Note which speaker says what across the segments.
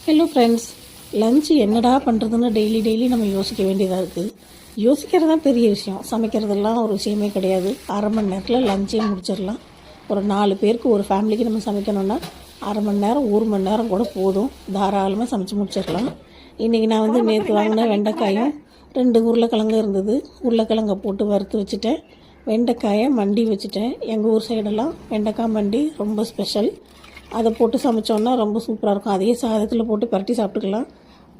Speaker 1: Hello friends, lunch என்னடா பண்ணுறதுன்னு daily நம்ம யோசிக்க வேண்டியதாக இருக்குது. யோசிக்கிறது தான் பெரிய விஷயம். சமைக்கிறதெல்லாம் ஒரு விஷயமே கிடையாது. அரை மணி நேரத்தில் லஞ்சே முடிச்சிடலாம். ஒரு 4 பேருக்கு ஒரு ஃபேமிலிக்கு நம்ம சமைக்கணுன்னா அரை மணி நேரம் 1 மணி நேரம் கூட போதும். தாராளமாக சமைச்சு முடிச்சிடலாம். இன்றைக்கி நான் நேற்று வாங்கின வெண்டைக்காயும் 2 உருளைக்கிழங்கு இருந்தது. உருளைக்கிழங்கை போட்டு வறுத்து வச்சுட்டேன். வெண்டைக்காயை மண்டி வச்சுட்டேன். எங்கள் ஊர் சைடெல்லாம் வெண்டைக்காய் மண்டி ரொம்ப ஸ்பெஷல். அதை போட்டு சமைச்சோன்னா ரொம்ப சூப்பராக இருக்கும். அதையே சாதத்தில் போட்டு பரட்டி சாப்பிட்டுக்கலாம்.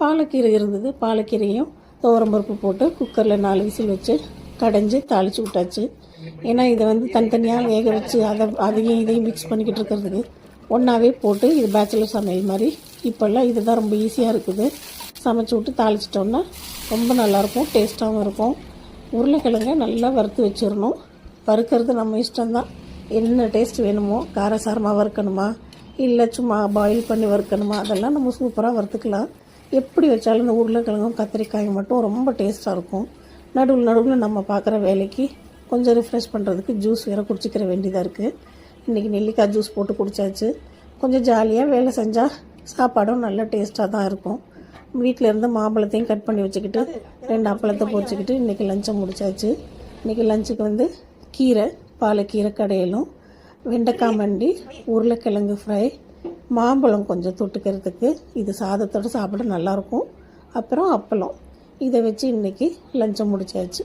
Speaker 1: பாலக்கீரை இருந்தது. பாலக்கீரையும் துவரம்பருப்பு போட்டு குக்கரில் 4 விசில் வச்சு கடைஞ்சி தாளித்து விட்டாச்சு. ஏன்னா இதை தனித்தனியாக வேக வச்சு அதையும் இதையும் மிக்ஸ் பண்ணிக்கிட்டு இருக்கிறதுக்கு ஒன்றாவே போட்டு இது பேச்சுலர் சமையல் மாதிரி இப்போல்லாம் இதுதான் ரொம்ப ஈஸியாக இருக்குது. சமைச்சி விட்டு தாளிச்சிட்டோன்னா ரொம்ப நல்லாயிருக்கும், டேஸ்ட்டாகவும் இருக்கும். உருளைக்கிழங்கை நல்லா வறுத்து வச்சிடணும். வறுக்கிறது நம்ம இஷ்டம்தான். என்ன டேஸ்ட் வேணுமோ, காரசாரமாக வறுக்கணுமா இல்லை சும்மா பாயில் பண்ணி வறுக்கணுமா, அதெல்லாம் நம்ம சூப்பராக வறுத்துக்கலாம். எப்படி வச்சாலும் இந்த உருளைக்கிழங்கும் கத்திரிக்காயும் மட்டும் ரொம்ப டேஸ்ட்டாக இருக்கும். நடுவில் நம்ம பார்க்குற வேலைக்கு கொஞ்சம் ரிஃப்ரெஷ் பண்ணுறதுக்கு ஜூஸ் வேறு குடிச்சிக்கிற வேண்டியதாக இருக்குது. இன்றைக்கி நெல்லிக்காய் ஜூஸ் போட்டு குடித்தாச்சு. கொஞ்சம் ஜாலியாக வேலை செஞ்சால் சாப்பாடும் நல்ல டேஸ்ட்டாக தான் இருக்கும். வீட்டில் இருந்து மாம்பழத்தையும் கட் பண்ணி வச்சுக்கிட்டு 2 அப்பளத்தை பொரிச்சிக்கிட்டு இன்றைக்கி லஞ்சை முடித்தாச்சு. இன்றைக்கி லஞ்சுக்கு கீரை, பாலக்கீரை கடையிலும், வெண்டைக்காய் மண்டி, உருளைக்கிழங்கு ஃப்ரை, மாம்பழம் கொஞ்சம் தொட்டுக்கிறதுக்கு. இது சாதத்தோடு சாப்பிட நல்லாயிருக்கும். அப்புறம் அப்பளம். இதை வச்சு இன்றைக்கி லஞ்சை முடித்தாச்சு.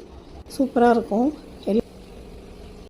Speaker 1: சூப்பராக இருக்கும்.